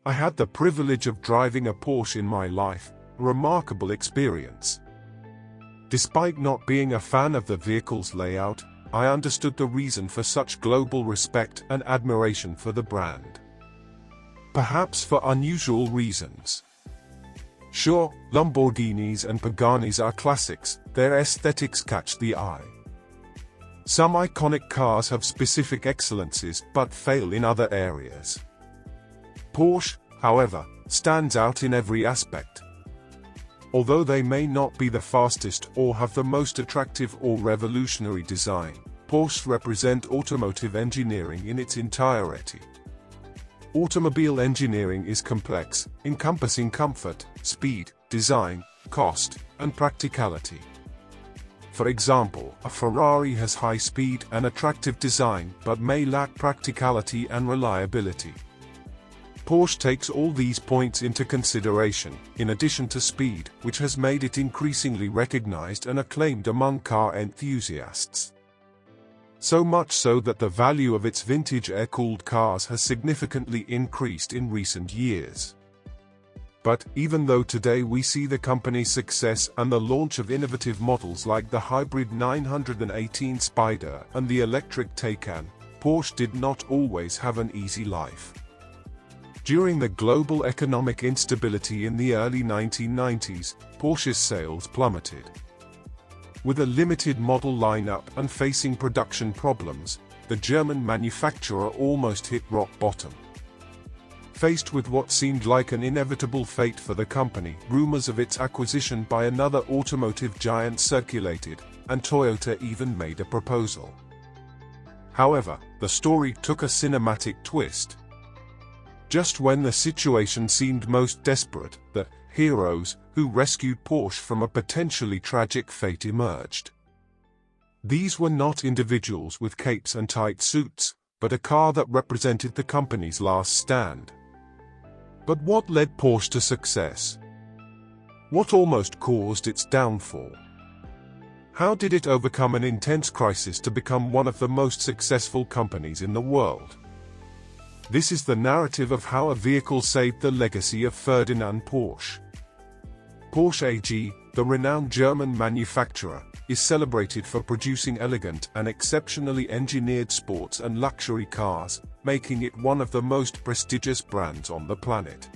I had the privilege of driving a Porsche in my life, a remarkable experience. Despite not being a fan of the vehicle's layout, I understood the reason for such global respect and admiration for the brand. Perhaps for unusual reasons. Sure, Lamborghinis and Paganis are classics, their aesthetics catch the eye. Some iconic cars have specific excellences but fail in other areas. Porsche, however, stands out in every aspect. Although they may not be the fastest or have the most attractive or revolutionary design, Porsche represent automotive engineering in its entirety. Automobile engineering is complex, encompassing comfort, speed, design, cost, and practicality. For example, a Ferrari has high speed and attractive design but may lack practicality and reliability. Porsche takes all these points into consideration, in addition to speed, which has made it increasingly recognized and acclaimed among car enthusiasts. So much so that the value of its vintage air-cooled cars has significantly increased in recent years. But, even though today we see the company's success and the launch of innovative models like the hybrid 918 Spider and the electric Taycan, Porsche did not always have an easy life. During the global economic instability in the early 1990s, Porsche's sales plummeted. With a limited model lineup and facing production problems, the German manufacturer almost hit rock bottom. Faced with what seemed like an inevitable fate for the company, rumors of its acquisition by another automotive giant circulated, and Toyota even made a proposal. However, the story took a cinematic twist. Just when the situation seemed most desperate, the heroes who rescued Porsche from a potentially tragic fate emerged. These were not individuals with capes and tight suits, but a car that represented the company's last stand. But what led Porsche to success? What almost caused its downfall? How did it overcome an intense crisis to become one of the most successful companies in the world? This is the narrative of how a vehicle saved the legacy of Ferdinand Porsche. Porsche AG, the renowned German manufacturer, is celebrated for producing elegant and exceptionally engineered sports and luxury cars, making it one of the most prestigious brands on the planet.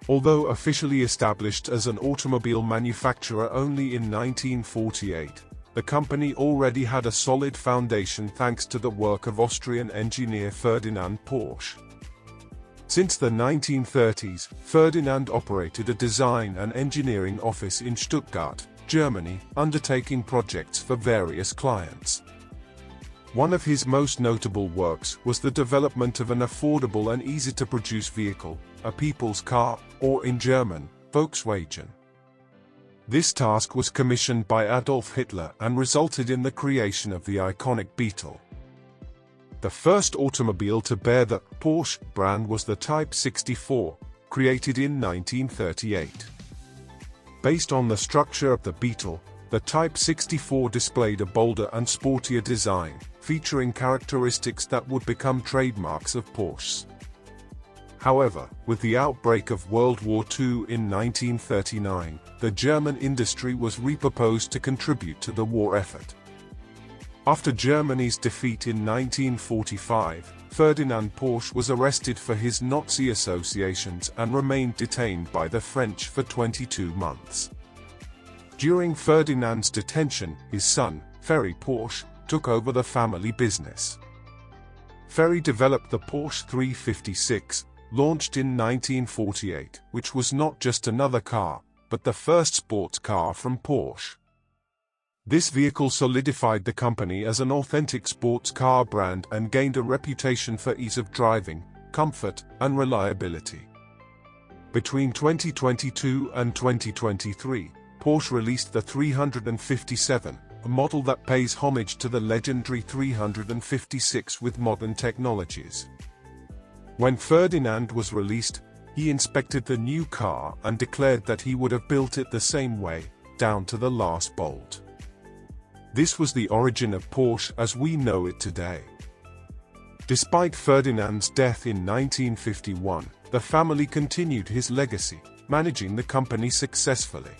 Although officially established as an automobile manufacturer only in 1948, the company already had a solid foundation thanks to the work of Austrian engineer Ferdinand Porsche. Since the 1930s, Ferdinand operated a design and engineering office in Stuttgart, Germany, undertaking projects for various clients. One of his most notable works was the development of an affordable and easy-to-produce vehicle, a people's car, or in German, Volkswagen. This task was commissioned by Adolf Hitler and resulted in the creation of the iconic Beetle. The first automobile to bear the Porsche brand was the Type 64, created in 1938. Based on the structure of the Beetle, the Type 64 displayed a bolder and sportier design, featuring characteristics that would become trademarks of Porsche. However, with the outbreak of World War II in 1939, the German industry was repurposed to contribute to the war effort. After Germany's defeat in 1945, Ferdinand Porsche was arrested for his Nazi associations and remained detained by the French for 22 months. During Ferdinand's detention, his son, Ferry Porsche, took over the family business. Ferry developed the Porsche 356, launched in 1948, which was not just another car, but the first sports car from Porsche. This vehicle solidified the company as an authentic sports car brand and gained a reputation for ease of driving, comfort, and reliability. Between 2022 and 2023, Porsche released the 357, a model that pays homage to the legendary 356 with modern technologies. When Ferdinand was released, he inspected the new car and declared that he would have built it the same way, down to the last bolt. This was the origin of Porsche as we know it today. Despite Ferdinand's death in 1951, the family continued his legacy, managing the company successfully.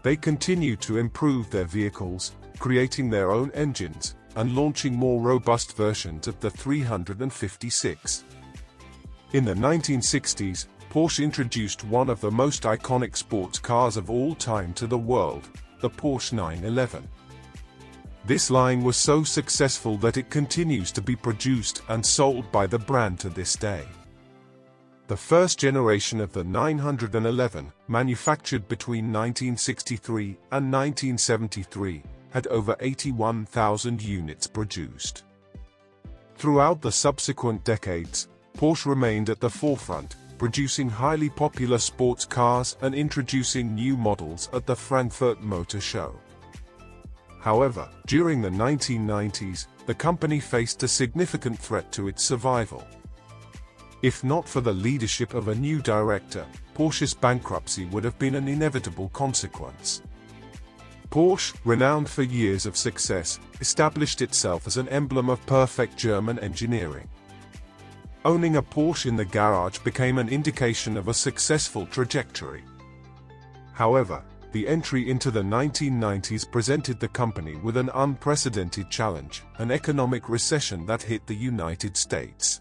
They continued to improve their vehicles, creating their own engines, and launching more robust versions of the 356. In the 1960s, Porsche introduced one of the most iconic sports cars of all time to the world, the Porsche 911. This line was so successful that it continues to be produced and sold by the brand to this day. The first generation of the 911, manufactured between 1963 and 1973, had over 81,000 units produced. Throughout the subsequent decades, Porsche remained at the forefront, producing highly popular sports cars and introducing new models at the Frankfurt Motor Show. However, during the 1990s, the company faced a significant threat to its survival. If not for the leadership of a new director, Porsche's bankruptcy would have been an inevitable consequence. Porsche, renowned for years of success, established itself as an emblem of perfect German engineering. Owning a Porsche in the garage became an indication of a successful trajectory. However, the entry into the 1990s presented the company with an unprecedented challenge, an economic recession that hit the United States.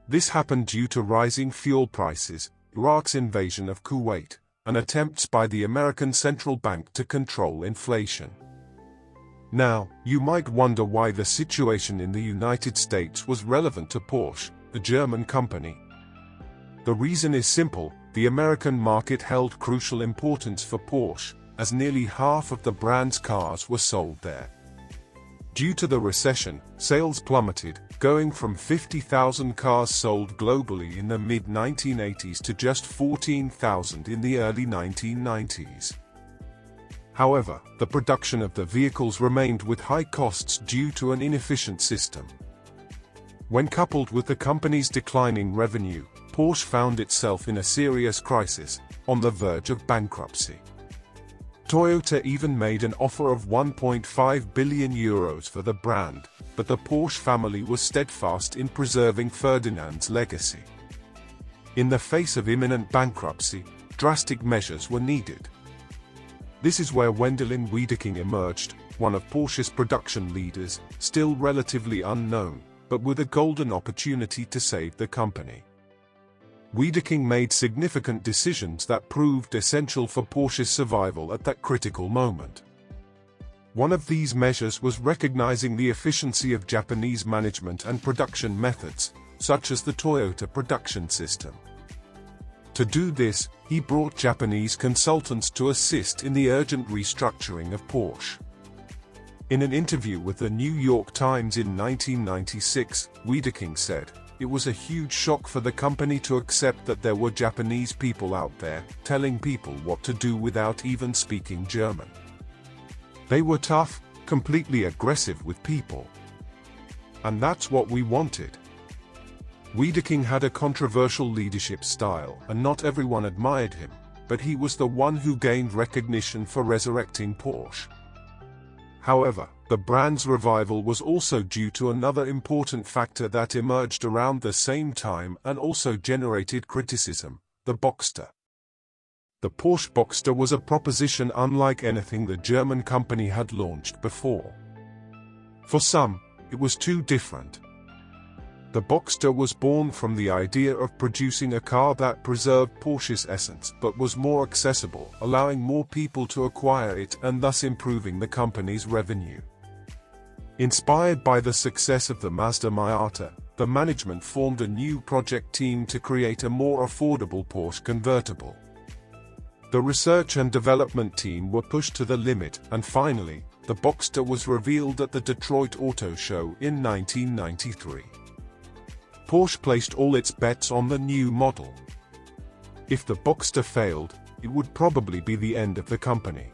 This happened due to rising fuel prices, Iraq's invasion of Kuwait, and attempts by the American Central Bank to control inflation. Now, you might wonder why the situation in the United States was relevant to Porsche, the German company. The reason is simple: the American market held crucial importance for Porsche, as nearly half of the brand's cars were sold there. Due to the recession, sales plummeted, going from 50,000 cars sold globally in the mid-1980s to just 14,000 in the early 1990s. However, the production of the vehicles remained with high costs due to an inefficient system. When coupled with the company's declining revenue, Porsche found itself in a serious crisis, on the verge of bankruptcy. Toyota even made an offer of €1.5 billion for the brand, but the Porsche family was steadfast in preserving Ferdinand's legacy. In the face of imminent bankruptcy, drastic measures were needed. This is where Wendelin Wiedeking emerged, one of Porsche's production leaders, still relatively unknown, but with a golden opportunity to save the company. Wiedeking made significant decisions that proved essential for Porsche's survival at that critical moment. One of these measures was recognizing the efficiency of Japanese management and production methods, such as the Toyota production system. To do this, he brought Japanese consultants to assist in the urgent restructuring of Porsche. In an interview with the New York Times in 1996, Wiedeking said, "It was a huge shock for the company to accept that there were Japanese people out there, telling people what to do without even speaking German. They were tough, completely aggressive with people. And that's what we wanted." Wiedeking had a controversial leadership style, and not everyone admired him, but he was the one who gained recognition for resurrecting Porsche. However, the brand's revival was also due to another important factor that emerged around the same time and also generated criticism: the Boxster. The Porsche Boxster was a proposition unlike anything the German company had launched before. For some, it was too different. The Boxster was born from the idea of producing a car that preserved Porsche's essence but was more accessible, allowing more people to acquire it and thus improving the company's revenue. Inspired by the success of the Mazda Miata, the management formed a new project team to create a more affordable Porsche convertible. The research and development team were pushed to the limit, and finally, the Boxster was revealed at the Detroit Auto Show in 1993. Porsche placed all its bets on the new model. If the Boxster failed, it would probably be the end of the company.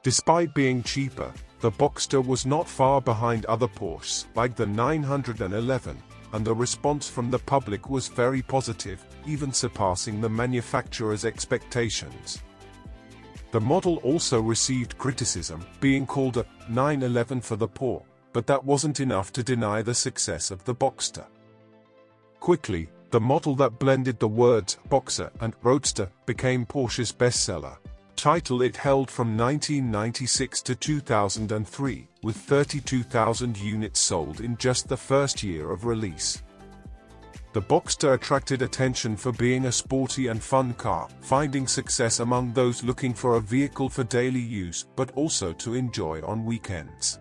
Despite being cheaper, the Boxster was not far behind other Porsches, like the 911, and the response from the public was very positive, even surpassing the manufacturer's expectations. The model also received criticism, being called a 911 for the poor, but that wasn't enough to deny the success of the Boxster. Quickly, The model that blended the words Boxer and Roadster became Porsche's bestseller, title it held from 1996 to 2003, with 32,000 units sold in just the first year of release. The Boxster attracted attention for being a sporty and fun car, finding success among those looking for a vehicle for daily use but also to enjoy on weekends.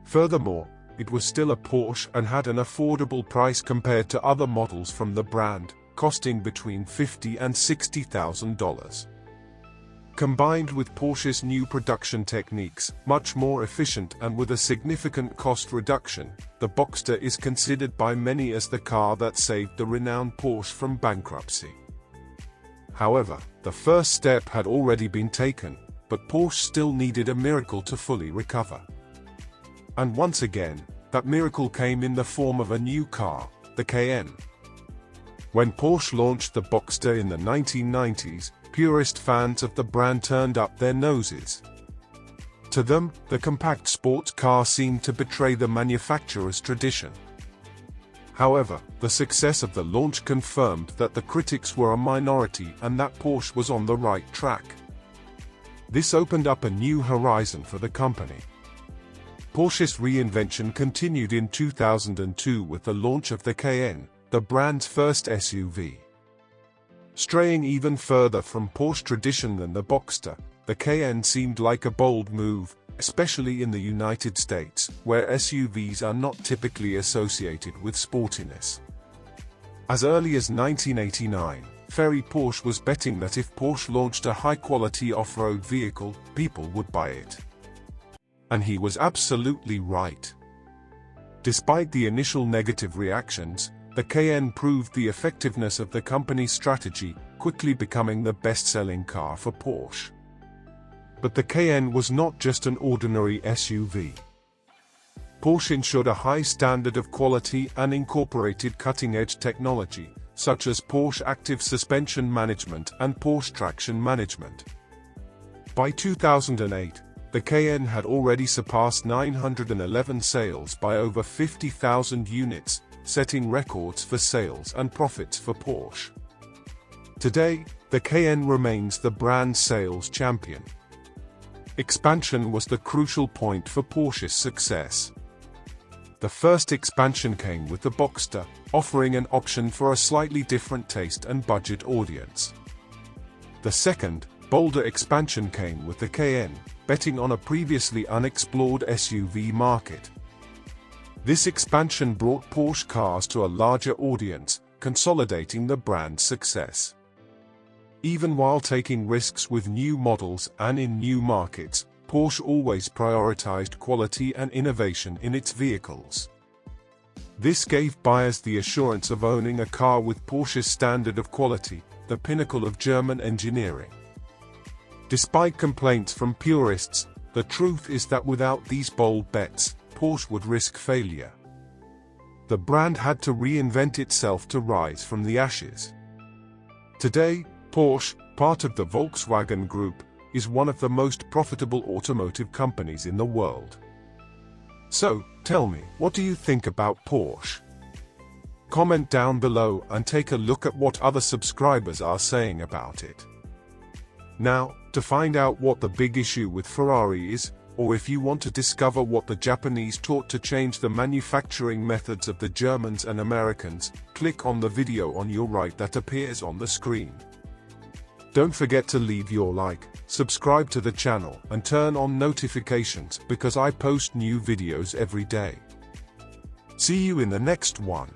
Furthermore, it was still a Porsche and had an affordable price compared to other models from the brand, costing between $50,000 and $60,000. Combined with Porsche's new production techniques, much more efficient and with a significant cost reduction, the Boxster is considered by many as the car that saved the renowned Porsche from bankruptcy. However, the first step had already been taken, but Porsche still needed a miracle to fully recover. And once again, that miracle came in the form of a new car, the Cayenne. When Porsche launched the Boxster in the 1990s, purist fans of the brand turned up their noses. To them, the compact sports car seemed to betray the manufacturer's tradition. However, the success of the launch confirmed that the critics were a minority and that Porsche was on the right track. This opened up a new horizon for the company. Porsche's reinvention continued in 2002 with the launch of the Cayenne, the brand's first SUV. Straying even further from Porsche tradition than the Boxster, the Cayenne seemed like a bold move, especially in the United States, where SUVs are not typically associated with sportiness. As early as 1989, Ferry Porsche was betting that if Porsche launched a high-quality off-road vehicle, people would buy it. And he was absolutely right. Despite the initial negative reactions, the Cayenne proved the effectiveness of the company's strategy, quickly becoming the best-selling car for Porsche. But the Cayenne was not just an ordinary SUV. Porsche ensured a high standard of quality and incorporated cutting-edge technology, such as Porsche Active Suspension Management and Porsche Traction Management. By 2008, the Cayenne had already surpassed 911 sales by over 50,000 units, setting records for sales and profits for Porsche. Today, the Cayenne remains the brand's sales champion. Expansion was the crucial point for Porsche's success. The first expansion came with the Boxster, offering an option for a slightly different taste and budget audience. The second, bolder expansion came with the Cayenne, betting on a previously unexplored SUV market. This expansion brought Porsche cars to a larger audience, consolidating the brand's success. Even while taking risks with new models and in new markets, Porsche always prioritized quality and innovation in its vehicles. This gave buyers the assurance of owning a car with Porsche's standard of quality, the pinnacle of German engineering. Despite complaints from purists, the truth is that without these bold bets, Porsche would risk failure. The brand had to reinvent itself to rise from the ashes. Today, Porsche, part of the Volkswagen Group, is one of the most profitable automotive companies in the world. So, tell me, what do you think about Porsche? Comment down below and take a look at what other subscribers are saying about it. Now, to find out what the big issue with Ferrari is, or if you want to discover what the Japanese taught to change the manufacturing methods of the Germans and Americans, click on the video on your right that appears on the screen. Don't forget to leave your like, subscribe to the channel, and turn on notifications because I post new videos every day. See you in the next one.